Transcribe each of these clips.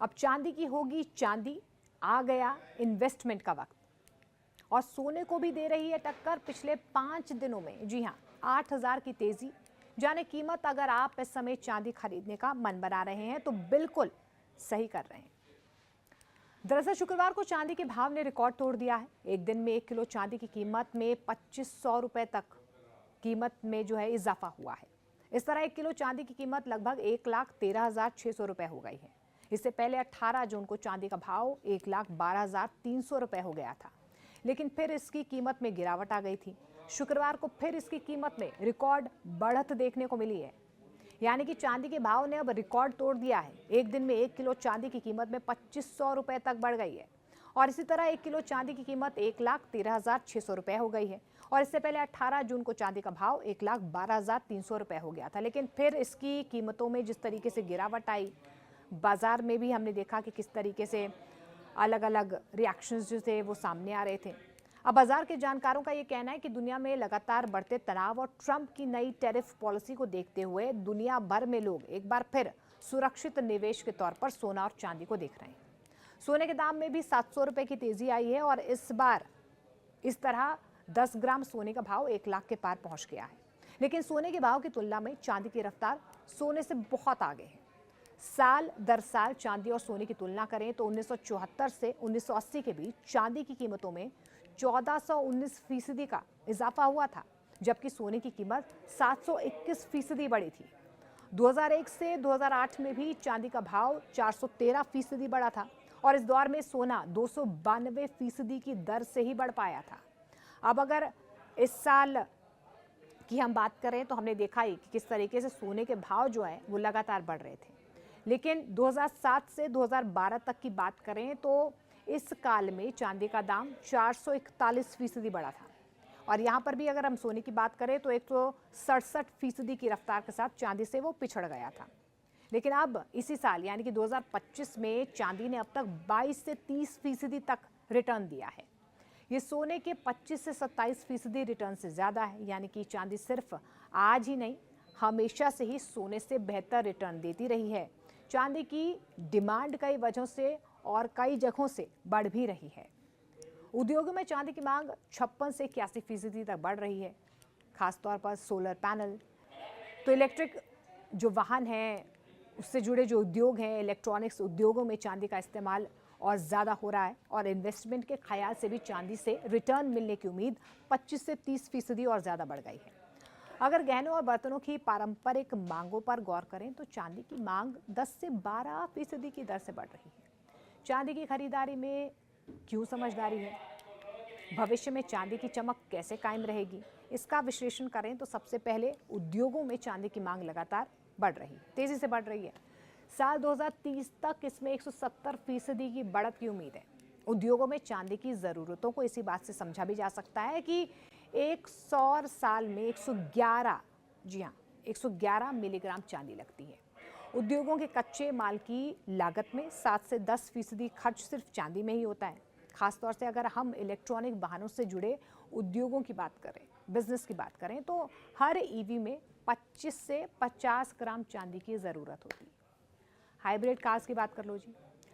अब चांदी की होगी चांदी, आ गया इन्वेस्टमेंट का वक्त। और सोने को भी दे रही है टक्कर पिछले 5 दिनों में। जी हाँ, 8,000 की तेजी। जाने कीमत, अगर आप इस समय चांदी खरीदने का मन बना रहे हैं तो बिल्कुल सही कर रहे हैं। दरअसल शुक्रवार को चांदी के भाव ने रिकॉर्ड तोड़ दिया है। एक दिन में 1 किलो चांदी की कीमत में 2500 रुपए तक कीमत में जो है इजाफा हुआ है। इस तरह 1 किलो चांदी की कीमत लगभग 1,13,600 रुपए हो गई है। इससे पहले 18 जून को चांदी का भाव 1,12,300 रुपए हो गया था, लेकिन फिर इसकी कीमत में गिरावट आ गई थी। शुक्रवार को फिर इसकी कीमत में रिकॉर्ड बढ़त देखने को मिली है, यानी कि चांदी के भाव ने अब रिकॉर्ड तोड़ दिया है। एक दिन में 1 किलो चांदी की कीमत में 2500 रुपए तक बढ़ गई है और इसी तरह 1 किलो चांदी की कीमत 1,13,600 रुपए हो गई है। और इससे पहले 18 जून को चांदी का भाव 1,12,300 रुपए हो गया था, लेकिन फिर इसकी कीमतों में जिस तरीके से गिरावट आई, बाजार में भी हमने देखा कि किस तरीके से अलग अलग रिएक्शंस जो थे वो सामने आ रहे थे। अब बाजार के जानकारों का ये कहना है कि दुनिया में लगातार बढ़ते तनाव और ट्रंप की नई टैरिफ पॉलिसी को देखते हुए दुनिया भर में लोग एक बार फिर सुरक्षित निवेश के तौर पर सोना और चांदी को देख रहे हैं। सोने के दाम में भी 700 रुपए की तेजी आई है और इस बार इस तरह 10 ग्राम सोने का भाव 1 लाख के पार पहुंच गया है। लेकिन सोने के भाव की तुलना में चांदी की रफ्तार सोने से बहुत आगे है। साल दर साल चांदी और सोने की तुलना करें तो 1974 से 1980 के बीच चांदी की कीमतों में 1419% का इजाफा हुआ था, जबकि सोने की कीमत 721% बढ़ी थी। 2001 से 2008 में भी चांदी का भाव 413% बढ़ा था और इस दौर में सोना 292% की दर से ही बढ़ पाया था। अब अगर इस साल की हम बात करें तो हमने देखा ही कि किस तरीके से सोने के भाव जो है वो लगातार बढ़ रहे थे, लेकिन 2007 से 2012 तक की बात करें तो इस काल में चांदी का दाम 441% बढ़ा था और यहाँ पर भी अगर हम सोने की बात करें तो 167% की रफ्तार के साथ चांदी से वो पिछड़ गया था। लेकिन अब इसी साल यानी कि 2025 में चांदी ने अब तक 22 से 30% तक रिटर्न दिया है। ये सोने के 25 से 27% रिटर्न से ज़्यादा है, यानी कि चांदी सिर्फ आज ही नहीं हमेशा से ही सोने से बेहतर रिटर्न देती रही है। चांदी की डिमांड कई वजहों से और कई जगहों से बढ़ भी रही है। उद्योगों में चांदी की मांग 56 से 81% तक बढ़ रही है, खासतौर पर सोलर पैनल, तो इलेक्ट्रिक जो वाहन हैं उससे जुड़े जो उद्योग हैं, इलेक्ट्रॉनिक्स उद्योगों में चांदी का इस्तेमाल और ज़्यादा हो रहा है और इन्वेस्टमेंट के ख्याल से भी चांदी से रिटर्न मिलने की उम्मीद 25 से 30% और ज़्यादा बढ़ गई है। अगर गहनों और बर्तनों की पारंपरिक मांगों पर गौर करें तो चांदी की मांग 10 से 12% की दर से बढ़ रही है। चांदी की खरीदारी में क्यों समझदारी है? भविष्य में चांदी की चमक कैसे कायम रहेगी? इसका विश्लेषण करें तो सबसे पहले उद्योगों में चांदी की मांग लगातार बढ़ रही है, तेजी से बढ़ रही है। साल 2030 तक इसमें 170% की बढ़त की उम्मीद है। उद्योगों में चांदी की ज़रूरतों को इसी बात से समझा भी जा सकता है कि 100 साल में 111, जी हाँ, 111 मिलीग्राम चांदी लगती है। उद्योगों के कच्चे माल की लागत में 7 से 10% खर्च सिर्फ चांदी में ही होता है। खासतौर से अगर हम इलेक्ट्रॉनिक वाहनों से जुड़े उद्योगों की बात करें, बिजनेस की बात करें, तो हर ईवी में 25 से 50 ग्राम चांदी की ज़रूरत होती है। हाइब्रिड कार्स की बात कर लो जी,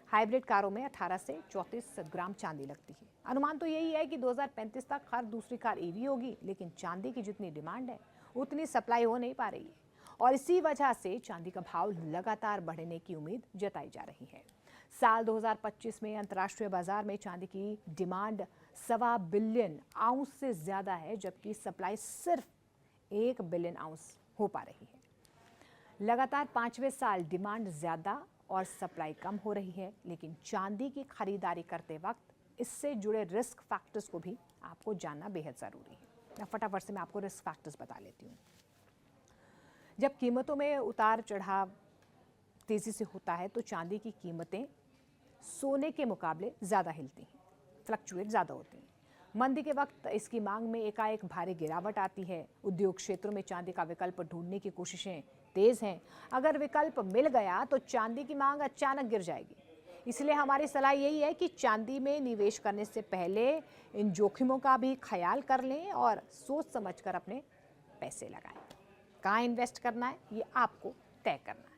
हाइब्रिड कारों में 18 से 34 ग्राम चांदी लगती है। अनुमान तो यही है कि 2035 तक हर दूसरी कार ईवी होगी, लेकिन चांदी की जितनी डिमांड है उतनी सप्लाई हो नहीं पा रही है और इसी वजह से चांदी का भाव लगातार बढ़ने की उम्मीद जताई जा रही है। साल 2025 में अंतर्राष्ट्रीय बाजार में चांदी की डिमांड 1.25 बिलियन आउंस से ज़्यादा है, जबकि सप्लाई सिर्फ 1 बिलियन आउंस हो पा रही है। लगातार 5वें साल डिमांड ज़्यादा और सप्लाई कम हो रही है, लेकिन चांदी की खरीदारी करते वक्त इससे जुड़े रिस्क फैक्टर्स को भी आपको जानना बेहद ज़रूरी है। फटाफट से मैं आपको रिस्क फैक्टर्स बता लेती हूँ। जब कीमतों में उतार चढ़ाव तेज़ी से होता है तो चांदी की कीमतें सोने के मुकाबले ज़्यादा हिलती हैं, फ्लक्चुएट ज़्यादा होती हैं। मंदी के वक्त इसकी मांग में एकाएक भारी गिरावट आती है। उद्योग क्षेत्रों में चांदी का विकल्प ढूंढने की कोशिशें तेज़ हैं। अगर विकल्प मिल गया तो चांदी की मांग अचानक गिर जाएगी। इसलिए हमारी सलाह यही है कि चांदी में निवेश करने से पहले इन जोखिमों का भी ख्याल कर लें और सोच समझकर अपने पैसे लगाएं। कहाँ इन्वेस्ट करना है ये आपको तय करना है।